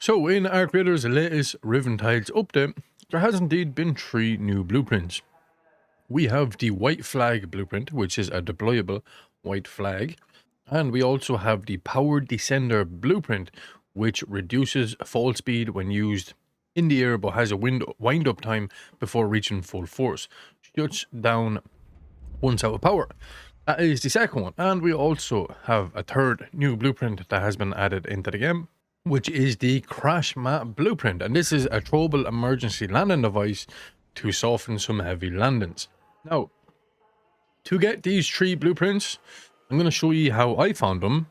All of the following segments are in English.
So in Arc Raiders' latest Riven Tides update, there has indeed been 3 new blueprints. We have the White Flag blueprint, which is a deployable white flag. And we also have the Powered Descender blueprint, which reduces fall speed when used in the air but has a wind-up time before reaching full force. Shuts down once out of power. That is the second one. And we also have a third new blueprint that has been added into the game, which is the Crash Mat blueprint. And this is a throwable emergency landing device to soften some heavy landings. Now, to get these 3 blueprints, I'm going to show you how I found them.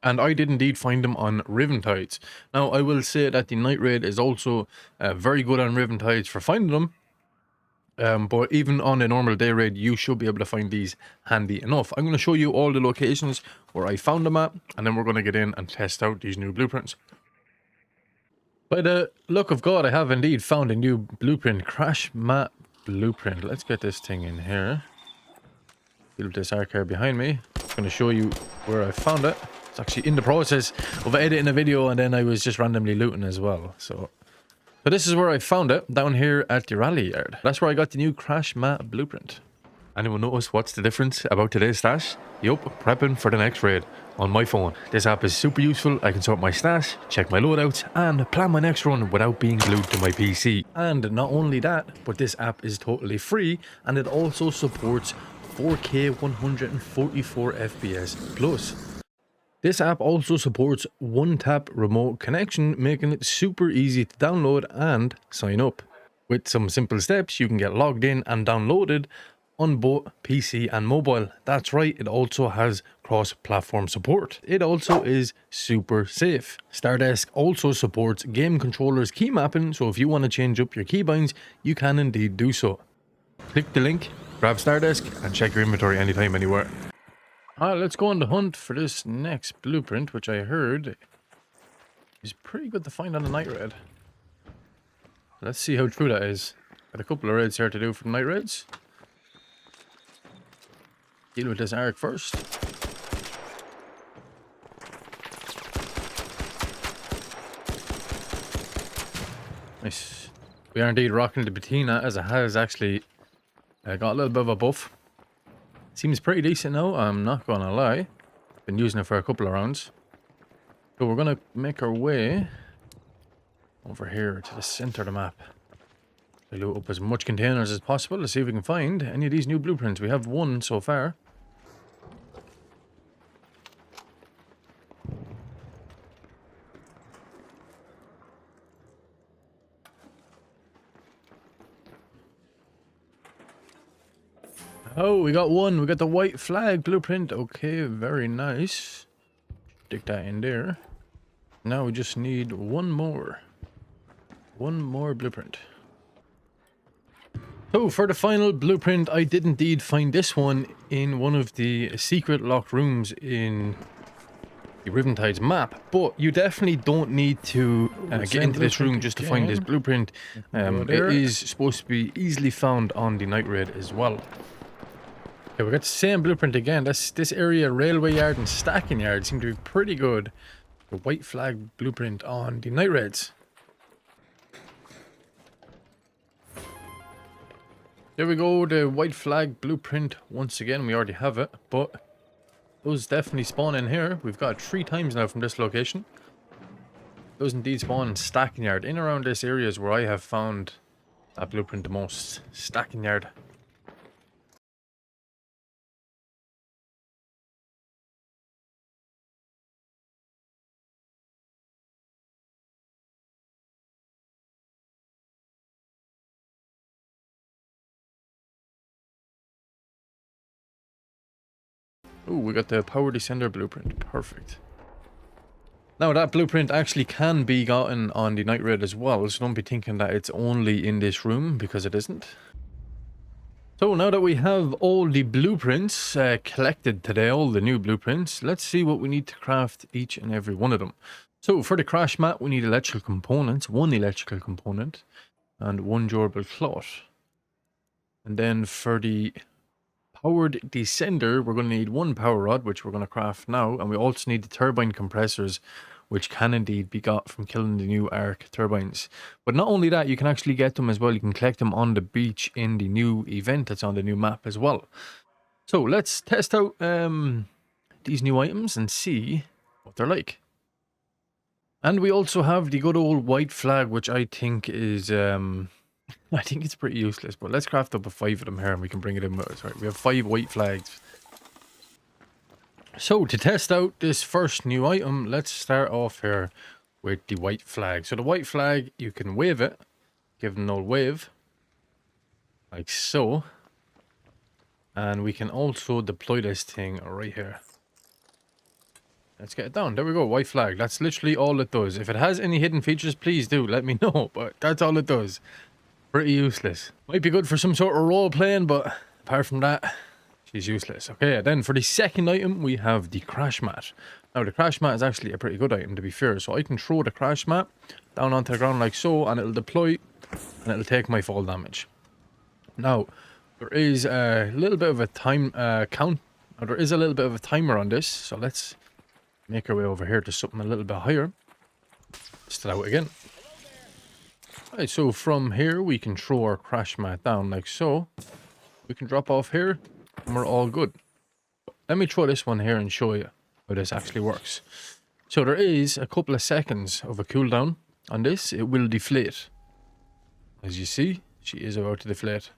And I did indeed find them on Riven Tides. Now, I will say that the Night Raid is also very good on Riven Tides for finding them. But even on a normal day raid, you should be able to find these handy enough. I'm going to show you all the locations where I found them at, and then we're going to get in and test out these new blueprints. By the luck of God, I have indeed found a new blueprint, Crash Mat blueprint. Let's get this thing in here. Build this arc here behind me. I'm going to show you where I found it. It's actually in the process of editing a video, and then I was just randomly looting as well. So this is where I found it, down here at the rally yard. That's where I got the new Crash Mat blueprint. Anyone notice what's the difference about today's stash? Yup, prepping for the next raid on my phone. This app is super useful. I can sort my stash, check my loadouts, and plan my next run without being glued to my PC. And not only that, but this app is totally free, and it also supports 4K 144 FPS plus. This app also supports one-tap remote connection, making it super easy to download and sign up. With some simple steps, you can get logged in and downloaded on both PC and mobile. That's right, it also has cross-platform support. It also is super safe. Stardesk also supports game controllers key mapping, so if you want to change up your keybinds, you can indeed do so. Click the link, grab Stardesk, and check your inventory anytime, anywhere. Alright, let's go on the hunt for this next blueprint, which I heard is pretty good to find on the Night Raid. Let's see how true that is. Got a couple of raids here to do for the Night Raids. Deal with this arc first. Nice. We are indeed rocking the Patina, as it has actually got a little bit of a buff. Seems pretty decent now, I'm not gonna lie. Been using it for a couple of rounds. So we're gonna make our way over here to the center of the map. We loot up as much containers as possible to see if we can find any of these new blueprints. We have one so far. Oh, we got one. We got the White Flag blueprint. Okay, very nice. Stick that in there. Now we just need one more. One more blueprint. So for the final blueprint, I did indeed find this one in one of the secret locked rooms in the Riven Tides map. But you definitely don't need to get into this room just to find this blueprint. It is supposed to be easily found on the Night Raid as well. Okay, we got the same blueprint again. This area, railway yard and stacking yard, seem to be pretty good. The White Flag blueprint on the Night Raids. There we go, the White Flag blueprint once again. We already have it, but those definitely spawn in here. We've got it 3 times now from this location. Those indeed spawn in stacking yard. In around this area is where I have found that blueprint the most. Stacking yard. Ooh, we got the Power Descender blueprint. Perfect. Now, that blueprint actually can be gotten on the Night Raid as well, so don't be thinking that it's only in this room, because it isn't. So now that we have all the blueprints collected today, all the new blueprints, let's see what we need to craft each and every one of them. So for the Crash Mat, we need electrical components, 1 electrical component, and 1 durable cloth. And then for the Powered Descender, we're going to need 1 power rod, which we're going to craft now, and we also need the turbine compressors, which can indeed be got from killing the new arc turbines. But not only that, you can actually get them as well. You can collect them on the beach in the new event that's on the new map as well. So let's test out these new items and see what they're like. And we also have the good old white flag, which I think is, I think it's pretty useless. But let's craft up 5 of them here and we can bring it in with us. Right, we have 5 white flags. So to test out this first new item, let's start off here with the white flag. So the white flag, you can wave it, give it an old wave, like so. And we can also deploy this thing right here. Let's get it down. There we go. White flag. That's literally all it does. If it has any hidden features, please do let me know. But that's all it does. Pretty useless. Might be good for some sort of role playing, but apart from that, she's useless. Okay, then for the second item, we have the crash mat. Now, the crash mat is actually a pretty good item, to be fair. So I can throw the crash mat down onto the ground like so, and it'll deploy, and it'll take my fall damage. Now, there is a little bit of a time count. Or there is a little bit of a timer on this. So let's make our way over here to something a little bit higher. Test it out again. Right, so from here we can throw our crash mat down like so. We can drop off here and we're all good. Let me throw this one here and show you how this actually works. So there is a couple of seconds of a cooldown on this. It will deflate. As you see, she is about to deflate.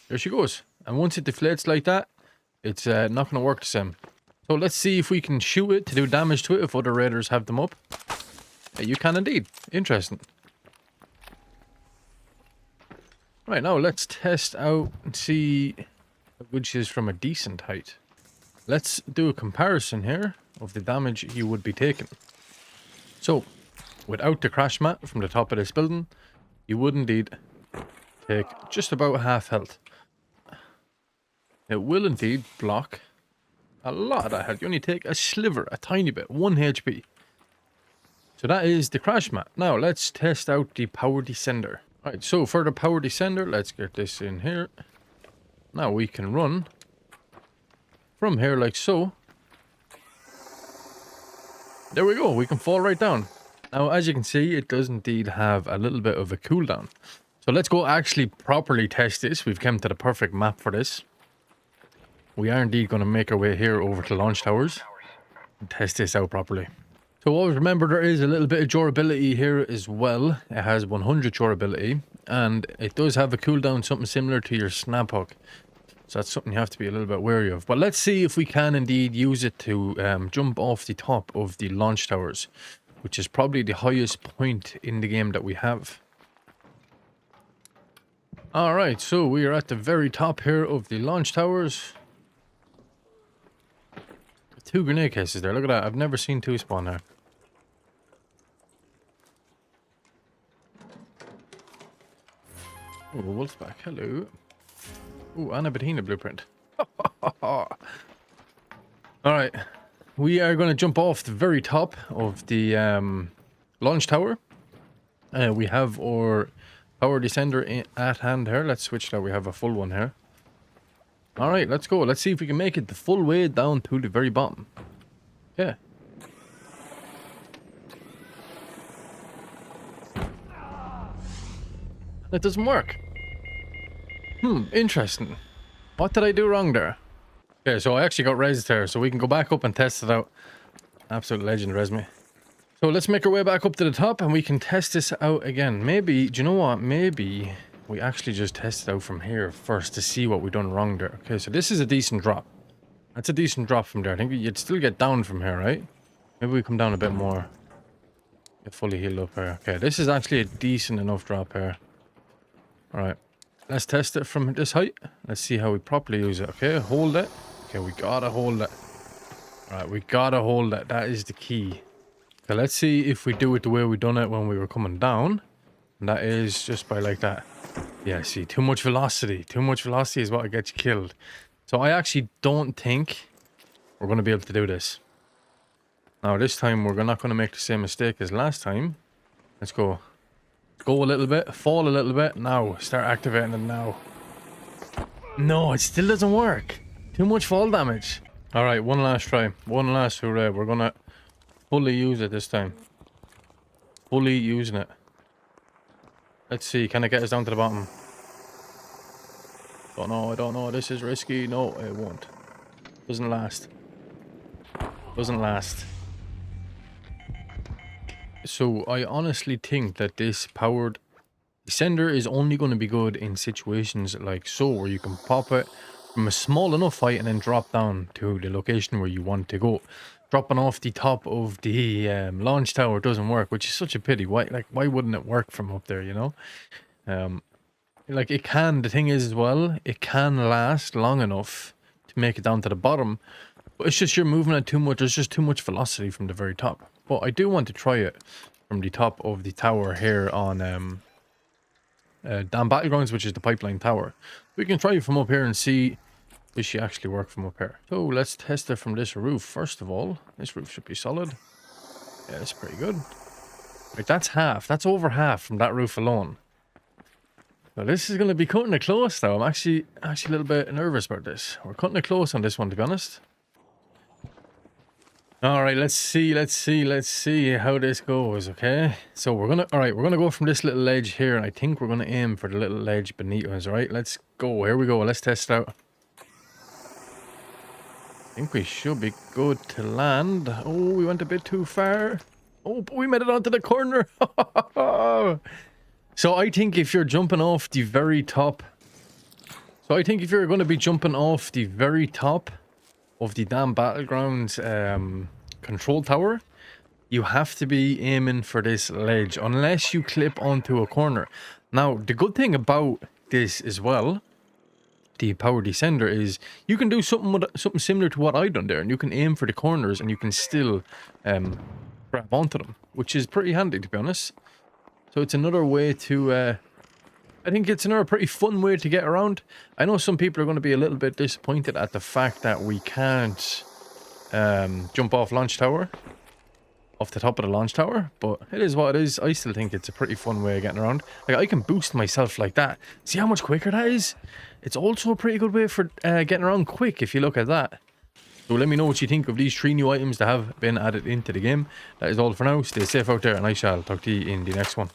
There she goes. And once it deflates like that, it's not going to work the same. So let's see if we can shoot it to do damage to it if other raiders have them up. Yeah, you can indeed. Interesting. Right, now let's test out and see which is from a decent height. Let's do a comparison here of the damage you would be taking. So, without the crash mat from the top of this building, you would indeed take just about half health. It will indeed block a lot of that health. You only take a sliver, a tiny bit, 1 HP. So that is the crash mat. Now let's test out the power descender. Right, so for the power descender, let's get this in here. Now we can run from here like so. There we go, we can fall right down. Now as you can see, it does indeed have a little bit of a cooldown. So let's go actually properly test this. We've come to the perfect map for this. We are indeed going to make our way here over to launch towers and test this out properly. So always remember there is a little bit of durability here as well. It has 100 durability and it does have a cooldown something similar to your snap hook. So that's something you have to be a little bit wary of. But let's see if we can indeed use it to jump off the top of the launch towers, which is probably the highest point in the game that we have. Alright, so we are at the very top here of the launch towers. 2 grenade cases there. Look at that. I've never seen 2 spawn there. Oh, Wolfpack. Hello. Oh, and a Bettina blueprint. Alright. We are going to jump off the very top of the launch tower. We have our power descender at hand here. Let's switch that. We have a full one here. Alright, let's go. Let's see if we can make it the full way down to the very bottom. Yeah. It doesn't work. Interesting. What did I do wrong there? Okay, so I actually got rezzed there, so we can go back up and test it out. Absolute legend, Resme. So let's make our way back up to the top and we can test this out again. Maybe, do you know what? Maybe we actually just test it out from here first to see what we've done wrong there. Okay, so this is a decent drop. That's a decent drop from there. I think you'd still get down from here, right? Maybe we come down a bit more. Get fully healed up here. Okay, this is actually a decent enough drop here. Alright, let's test it from this height. Let's see how we properly use it. Okay, hold it. Okay, we gotta hold it. Alright, we gotta hold it. That is the key. Okay, let's see if we do it the way we done it when we were coming down. And that is just by like that. Yeah, see, too much velocity. Too much velocity is what gets you killed. So I actually don't think we're going to be able to do this. Now this time we're not going to make the same mistake as last time. Let's go. Go a little bit, fall a little bit. Now, start activating it now. No, it still doesn't work. Too much fall damage. Alright, one last try. One last hooray. We're going to fully use it this time. Fully using it. Let's see, can I get us down to the bottom? Don't know, I don't know. This is risky. No, it won't. Doesn't last. Doesn't last. So I honestly think that this powered descender is only going to be good in situations like so, where you can pop it from a small enough height and then drop down to the location where you want to go. Dropping off the top of the launch tower doesn't work, which is such a pity. Why wouldn't it work from up there, you know? Like it can, the thing is as well, it can last long enough to make it down to the bottom, but it's just you're moving it too much. There's just too much velocity from the very top. But I do want to try it from the top of the tower here on Dam Battlegrounds, which is the pipeline tower. We can try it from up here and see if she actually work from up here. So let's test it from this roof. First of all, this roof should be solid. Yeah, it's pretty good. Right, that's half. That's over half from that roof alone. So this is going to be cutting it close though. I'm actually a little bit nervous about this. We're cutting it close on this one, to be honest. All right, let's see how this goes, okay? So we're going to go from this little ledge here, and I think we're going to aim for the little ledge beneath us, all right? Let's go. Here we go. Let's test it out. I think we should be good to land. Oh, we went a bit too far. Oh, but we made it onto the corner. So I think if you're jumping off the very top... So I think if you're going to be jumping off the very top of the Dam Battlegrounds control tower, you have to be aiming for this ledge, unless you clip onto a corner. Now, the good thing about this as well, the power descender, is you can do something similar to what I done there, and you can aim for the corners and you can still grab onto them, which is pretty handy, to be honest. So it's another way to, I think it's another pretty fun way to get around. I know some people are going to be a little bit disappointed at the fact that we can't jump off the top of the launch tower, but it is what it is. I still think it's a pretty fun way of getting around. Like, I can boost myself like that. See how much quicker that is? It's also a pretty good way for getting around quick, if you look at that. So let me know what you think of these 3 new items that have been added into the game. That is all for now. Stay safe out there, and I shall talk to you in the next one.